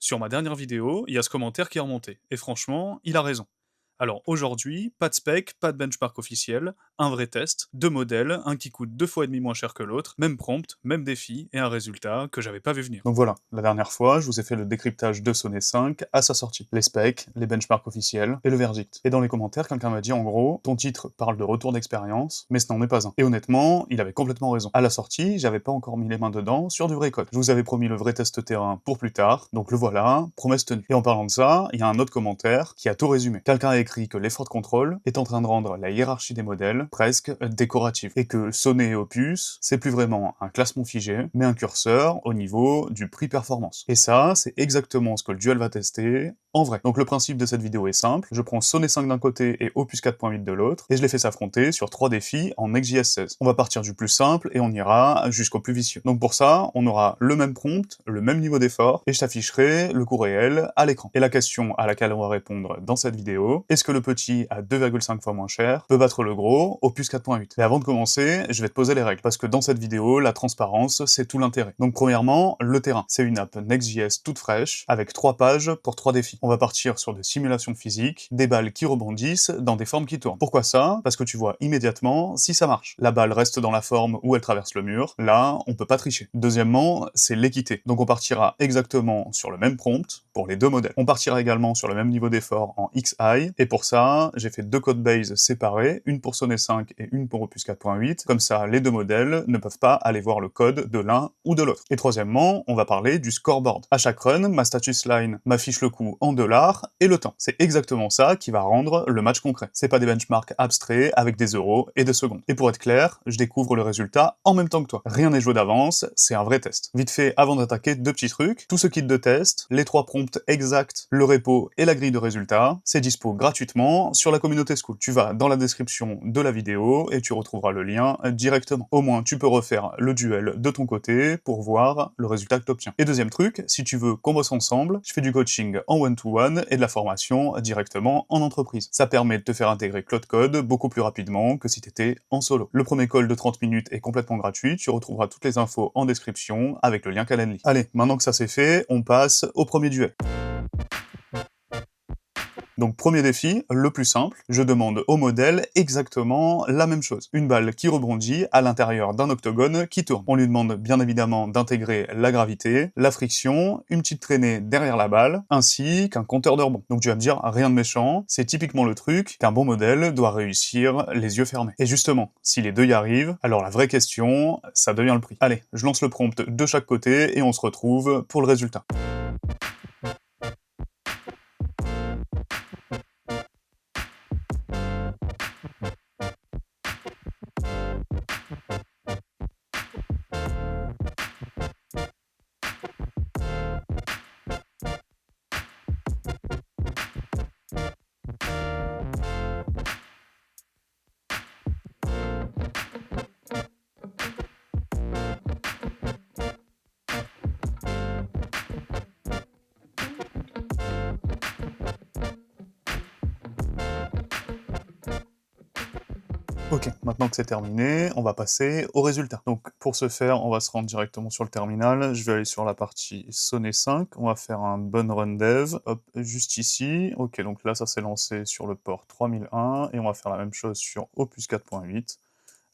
Sur ma dernière vidéo, il y a ce commentaire qui est remonté, et franchement, il a raison. Alors aujourd'hui, pas de spec, pas de benchmark officiel, un vrai test, deux modèles, un qui coûte 2 fois et demi moins cher que l'autre, même prompt, même défi, et un résultat que j'avais pas vu venir. Donc voilà, la dernière fois, je vous ai fait le décryptage de Sonnet 5 à sa sortie. Les specs, les benchmarks officiels, et le verdict. Et dans les commentaires, quelqu'un m'a dit en gros, ton titre parle de retour d'expérience, mais ce n'en est pas un. Et honnêtement, il avait complètement raison. À la sortie, j'avais pas encore mis les mains dedans sur du vrai code. Je vous avais promis le vrai test terrain pour plus tard, donc le voilà, promesse tenue. Et en parlant de ça, il y a un autre commentaire qui a tout résumé. Quelqu'un a écrit que l'effort de contrôle est en train de rendre la hiérarchie des modèles presque décorative, et que Sonnet et Opus, c'est plus vraiment un classement figé, mais un curseur au niveau du prix performance. Et ça, c'est exactement ce que le duel va tester en vrai. Donc le principe de cette vidéo est simple, je prends Sonnet 5 d'un côté et Opus 4.8 de l'autre, et je les fais s'affronter sur 3 défis en Next.js 16. On va partir du plus simple et on ira jusqu'au plus vicieux. Donc pour ça, on aura le même prompt, le même niveau d'effort, et je t'afficherai le coût réel à l'écran. Et la question à laquelle on va répondre dans cette vidéo, est-ce que le petit à 2,5 fois moins cher peut battre le gros Opus 4.8? Et avant de commencer, je vais te poser les règles, parce que dans cette vidéo, la transparence, c'est tout l'intérêt. Donc premièrement, le terrain. C'est une app Next.js toute fraîche, avec 3 pages pour 3 défis. On va partir sur des simulations physiques, des balles qui rebondissent dans des formes qui tournent. Pourquoi ça? Parce que tu vois immédiatement si ça marche. La balle reste dans la forme où elle traverse le mur, là, on peut pas tricher. Deuxièmement, c'est l'équité. Donc on partira exactement sur le même prompt pour les deux modèles. On partira également sur le même niveau d'effort en XI, et pour ça, j'ai fait 2 codebases séparés, une pour Sonnet 5 et une pour Opus 4.8, comme ça les deux modèles ne peuvent pas aller voir le code de l'un ou de l'autre. Et troisièmement, on va parler du scoreboard. À chaque run, ma status line m'affiche le coût en dollars et le temps. C'est exactement ça qui va rendre le match concret. C'est pas des benchmarks abstraits avec des euros et des secondes. Et pour être clair, je découvre le résultat en même temps que toi. Rien n'est joué d'avance, c'est un vrai test. Vite fait, avant d'attaquer, 2 petits trucs. Tout ce kit de test, les 3 prompts exacts, le repo et la grille de résultats, c'est dispo gratuitement sur la communauté School. Tu vas dans la description de la vidéo et tu retrouveras le lien directement. Au moins, tu peux refaire le duel de ton côté pour voir le résultat que tu obtiens. Et deuxième truc, si tu veux qu'on bosse ensemble, je fais du coaching en one-to-one et de la formation directement en entreprise. Ça permet de te faire intégrer Cloud Code beaucoup plus rapidement que si tu étais en solo. Le premier call de 30 minutes est complètement gratuit, tu retrouveras toutes les infos en description avec le lien Calendly. Allez, maintenant que ça c'est fait, on passe au premier duel. Donc premier défi, le plus simple, je demande au modèle exactement la même chose. Une balle qui rebondit à l'intérieur d'un octogone qui tourne. On lui demande bien évidemment d'intégrer la gravité, la friction, une petite traînée derrière la balle, ainsi qu'un compteur de rebond. Donc tu vas me dire, rien de méchant, c'est typiquement le truc qu'un bon modèle doit réussir les yeux fermés. Et justement, si les deux y arrivent, alors la vraie question, ça devient le prix. Allez, je lance le prompt de chaque côté et on se retrouve pour le résultat. Ok, maintenant que c'est terminé, on va passer au résultat. Donc pour ce faire, on va se rendre directement sur le terminal, je vais aller sur la partie Sonnet 5, on va faire un Bun Run Dev, hop, juste ici. Ok, donc là ça s'est lancé sur le port 3001, et on va faire la même chose sur Opus 4.8,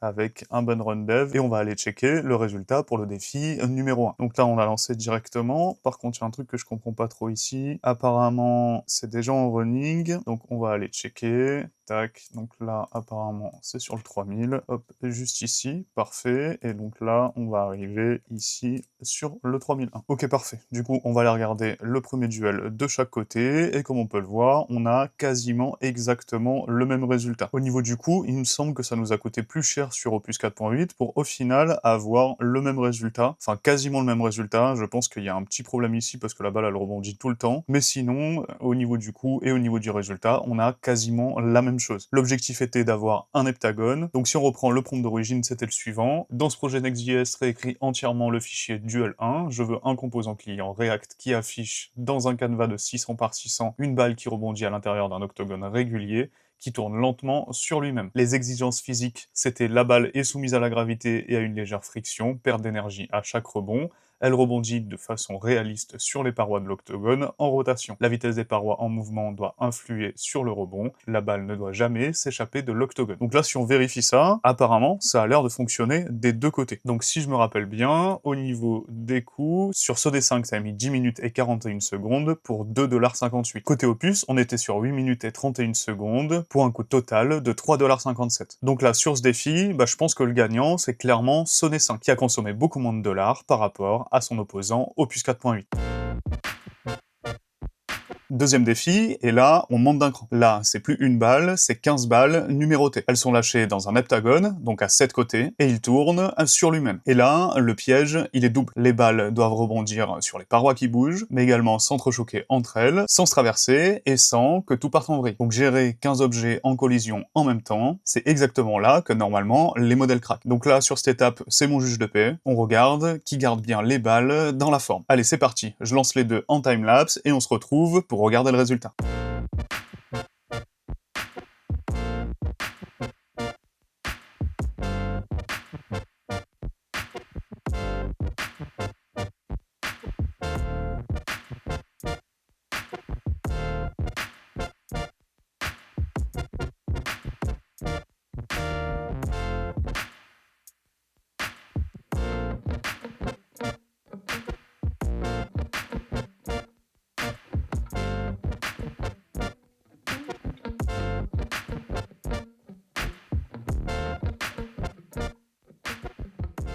avec un Bun Run Dev, et on va aller checker le résultat pour le défi numéro 1. Donc là, on l'a lancé directement. Par contre, il y a un truc que je comprends pas trop ici. Apparemment, c'est déjà en running, donc on va aller checker. Tac, donc là, apparemment, c'est sur le 3000. Hop, juste ici, parfait. Et donc là, on va arriver ici sur le 3001. Ok, parfait. Du coup, on va aller regarder le premier duel de chaque côté, et comme on peut le voir, on a quasiment exactement le même résultat. Au niveau du coût, il me semble que ça nous a coûté plus cher sur Opus 4.8 pour au final avoir le même résultat, enfin quasiment le même résultat. Je pense qu'il y a un petit problème ici parce que la balle elle rebondit tout le temps, mais sinon au niveau du coût et au niveau du résultat, on a quasiment la même chose. L'objectif était d'avoir un heptagone, donc si on reprend le prompt d'origine, c'était le suivant. Dans ce projet Next.js, réécrit entièrement le fichier duel1, je veux un composant client React qui affiche dans un canevas de 600 par 600 une balle qui rebondit à l'intérieur d'un octogone régulier, qui tourne lentement sur lui-même. Les exigences physiques, c'était la balle est soumise à la gravité et à une légère friction, perte d'énergie à chaque rebond, Elle rebondit de façon réaliste sur les parois de l'octogone en rotation. La vitesse des parois en mouvement doit influer sur le rebond, la balle ne doit jamais s'échapper de l'octogone. Donc là, si on vérifie ça, apparemment, ça a l'air de fonctionner des deux côtés. Donc si je me rappelle bien, au niveau des coups, sur CD5, ça a mis 10 minutes et 41 secondes pour 2,58 $. Côté Opus, on était sur 8 minutes et 31 secondes pour un coût total de 3,57 $. Donc là, sur ce défi, je pense que le gagnant, c'est clairement Sonnet 5, qui a consommé beaucoup moins de dollars par rapport à son opposant Opus 4.8. Deuxième défi, et là, on monte d'un cran. Là, c'est plus une balle, c'est 15 balles numérotées. Elles sont lâchées dans un heptagone, donc à 7 côtés, et il tourne sur lui-même. Et là, le piège, il est double. Les balles doivent rebondir sur les parois qui bougent, mais également s'entrechoquer entre elles, sans se traverser, et sans que tout parte en vrille. Donc gérer 15 objets en collision en même temps, c'est exactement là que normalement, les modèles craquent. Donc là, sur cette étape, c'est mon juge de paix. On regarde qui garde bien les balles dans la forme. Allez, c'est parti. Je lance les deux en timelapse, et on se retrouve pour regarder le résultat.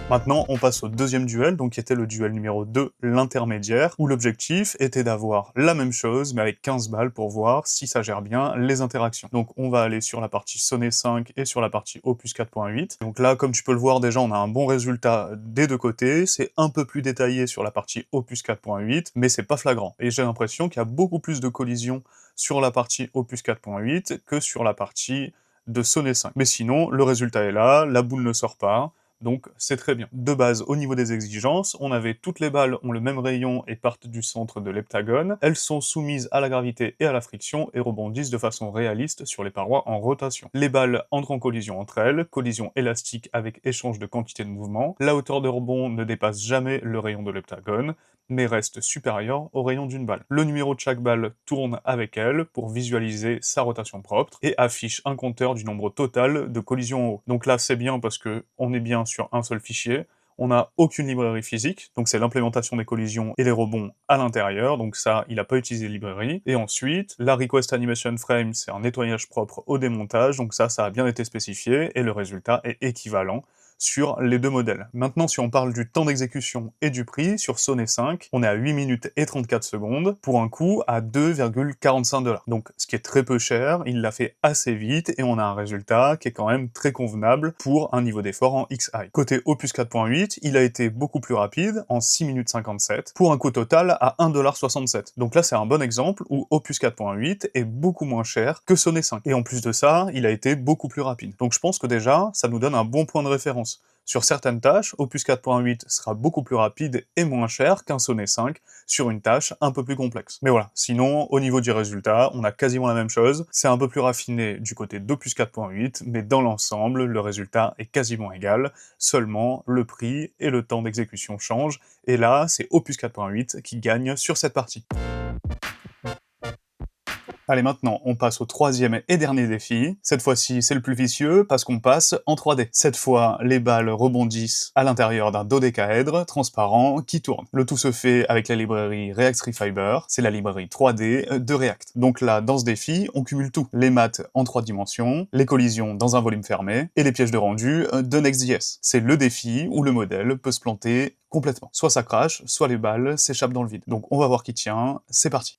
Maintenant, on passe au deuxième duel, donc qui était le duel numéro 2, l'intermédiaire, où l'objectif était d'avoir la même chose, mais avec 15 balles pour voir si ça gère bien les interactions. Donc on va aller sur la partie Sonnet 5 et sur la partie Opus 4.8. Donc là, comme tu peux le voir déjà, on a un bon résultat des deux côtés, c'est un peu plus détaillé sur la partie Opus 4.8, mais c'est pas flagrant. Et j'ai l'impression qu'il y a beaucoup plus de collisions sur la partie Opus 4.8 que sur la partie de Sonnet 5. Mais sinon, le résultat est là, la boule ne sort pas, donc c'est très bien. De base, au niveau des exigences, on avait toutes les balles ont le même rayon et partent du centre de l'heptagone, elles sont soumises à la gravité et à la friction et rebondissent de façon réaliste sur les parois en rotation. Les balles entrent en collision entre elles, collision élastique avec échange de quantité de mouvement, la hauteur de rebond ne dépasse jamais le rayon de l'heptagone, mais reste supérieur au rayon d'une balle. Le numéro de chaque balle tourne avec elle pour visualiser sa rotation propre et affiche un compteur du nombre total de collisions en haut. Donc là c'est bien parce que on est bien sur un seul fichier, on n'a aucune librairie physique, donc c'est l'implémentation des collisions et les rebonds à l'intérieur, donc ça, il n'a pas utilisé de librairie. Et ensuite, la Request Animation Frame, c'est un nettoyage propre au démontage, donc ça a bien été spécifié, et le résultat est équivalent sur les deux modèles. Maintenant, si on parle du temps d'exécution et du prix, sur Sonnet 5, on est à 8 minutes et 34 secondes, pour un coût à 2,45 $. Donc, ce qui est très peu cher, il l'a fait assez vite, et on a un résultat qui est quand même très convenable pour un niveau d'effort en XI. Côté Opus 4.8, il a été beaucoup plus rapide, en 6 minutes 57, pour un coût total à 1,67 $. Donc là, c'est un bon exemple où Opus 4.8 est beaucoup moins cher que Sonnet 5. Et en plus de ça, il a été beaucoup plus rapide. Donc je pense que déjà, ça nous donne un bon point de référence. Sur certaines tâches, Opus 4.8 sera beaucoup plus rapide et moins cher qu'un Sonnet 5 sur une tâche un peu plus complexe. Mais voilà, sinon, au niveau du résultat, on a quasiment la même chose. C'est un peu plus raffiné du côté d'Opus 4.8, mais dans l'ensemble, le résultat est quasiment égal, seulement le prix et le temps d'exécution changent, et là, c'est Opus 4.8 qui gagne sur cette partie. Allez, maintenant, on passe au troisième et dernier défi. Cette fois-ci, c'est le plus vicieux, parce qu'on passe en 3D. Cette fois, les balles rebondissent à l'intérieur d'un dodécaèdre transparent qui tourne. Le tout se fait avec la librairie React Fiber, c'est la librairie 3D de React. Donc là, dans ce défi, on cumule tout. Les maths en 3 dimensions, les collisions dans un volume fermé, et les pièges de rendu de Next.js. C'est le défi où le modèle peut se planter complètement. Soit ça crache, soit les balles s'échappent dans le vide. Donc on va voir qui tient, c'est parti.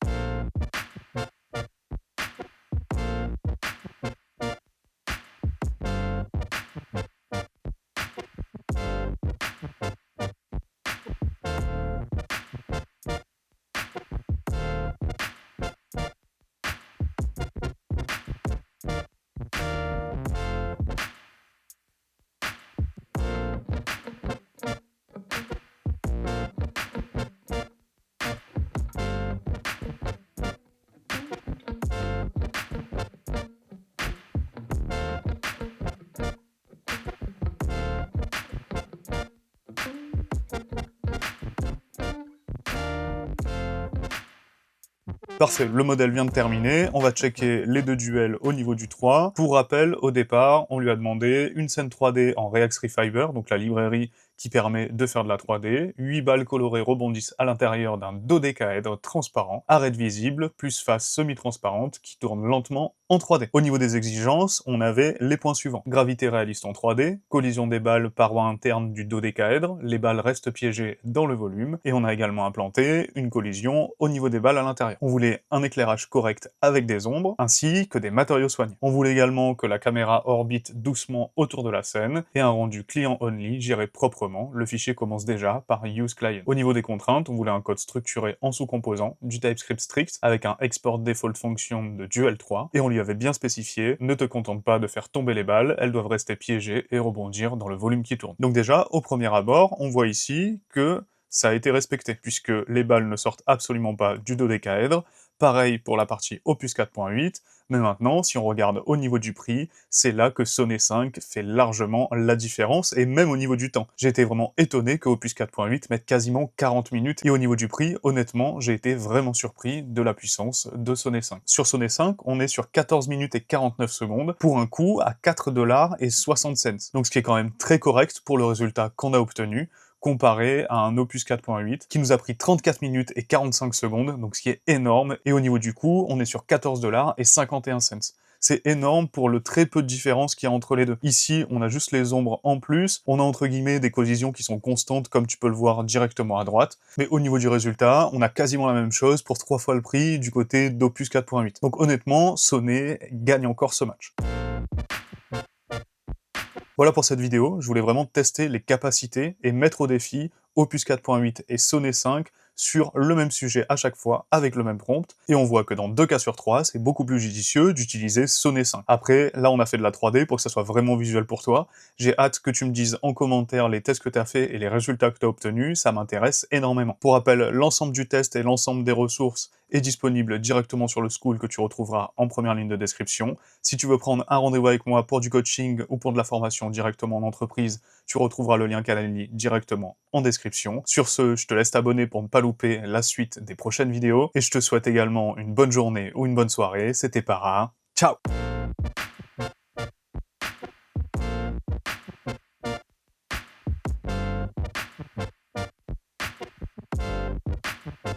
Parfait, le modèle vient de terminer, on va checker les 2 duels au niveau du 3. Pour rappel, au départ, on lui a demandé une scène 3D en React Refiber, donc la librairie qui permet de faire de la 3D, 8 balles colorées rebondissent à l'intérieur d'un dodécaèdre transparent, arête visible, plus face semi-transparente qui tourne lentement en 3D. Au niveau des exigences, on avait les points suivants. Gravité réaliste en 3D, collision des balles paroi interne du dodécaèdre, les balles restent piégées dans le volume, et on a également implanté une collision au niveau des balles à l'intérieur. On voulait un éclairage correct avec des ombres, ainsi que des matériaux soignés. On voulait également que la caméra orbite doucement autour de la scène, et un rendu client-only géré proprement. Le fichier commence déjà par useClient. Au niveau des contraintes, on voulait un code structuré en sous-composants, du TypeScript strict, avec un export default function de Duel 3, et on lui avait bien spécifié, ne te contente pas de faire tomber les balles, elles doivent rester piégées et rebondir dans le volume qui tourne. Donc déjà, au premier abord, on voit ici que ça a été respecté, puisque les balles ne sortent absolument pas du dodécaèdre. Pareil pour la partie Opus 4.8, mais maintenant, si on regarde au niveau du prix, c'est là que Sonnet 5 fait largement la différence, et même au niveau du temps. J'ai été vraiment étonné que Opus 4.8 mette quasiment 40 minutes, et au niveau du prix, honnêtement, j'ai été vraiment surpris de la puissance de Sonnet 5. Sur Sonnet 5, on est sur 14 minutes et 49 secondes, pour un coût à 4,60 $, donc ce qui est quand même très correct pour le résultat qu'on a obtenu, comparé à un Opus 4.8 qui nous a pris 34 minutes et 45 secondes, donc ce qui est énorme, et au niveau du coût, on est sur 14,51 $. C'est énorme pour le très peu de différence qu'il y a entre les deux. Ici, on a juste les ombres en plus, on a entre guillemets des collisions qui sont constantes comme tu peux le voir directement à droite, mais au niveau du résultat, on a quasiment la même chose pour 3 fois le prix du côté d'Opus 4.8. Donc honnêtement, Sonnet gagne encore ce match. Voilà pour cette vidéo, je voulais vraiment tester les capacités et mettre au défi Opus 4.8 et Sonnet 5 sur le même sujet à chaque fois, avec le même prompt, et on voit que dans 2 cas sur 3, c'est beaucoup plus judicieux d'utiliser Sonnet 5. Après, là on a fait de la 3D pour que ça soit vraiment visuel pour toi, j'ai hâte que tu me dises en commentaire les tests que tu as fait et les résultats que tu as obtenus, ça m'intéresse énormément. Pour rappel, l'ensemble du test et l'ensemble des ressources est disponible directement sur le School que tu retrouveras en première ligne de description. Si tu veux prendre un rendez-vous avec moi pour du coaching ou pour de la formation directement en entreprise, tu retrouveras le lien Calendly directement en description. Sur ce, je te laisse t'abonner pour ne pas louper la suite des prochaines vidéos, et je te souhaite également une bonne journée ou une bonne soirée. C'était Para, ciao!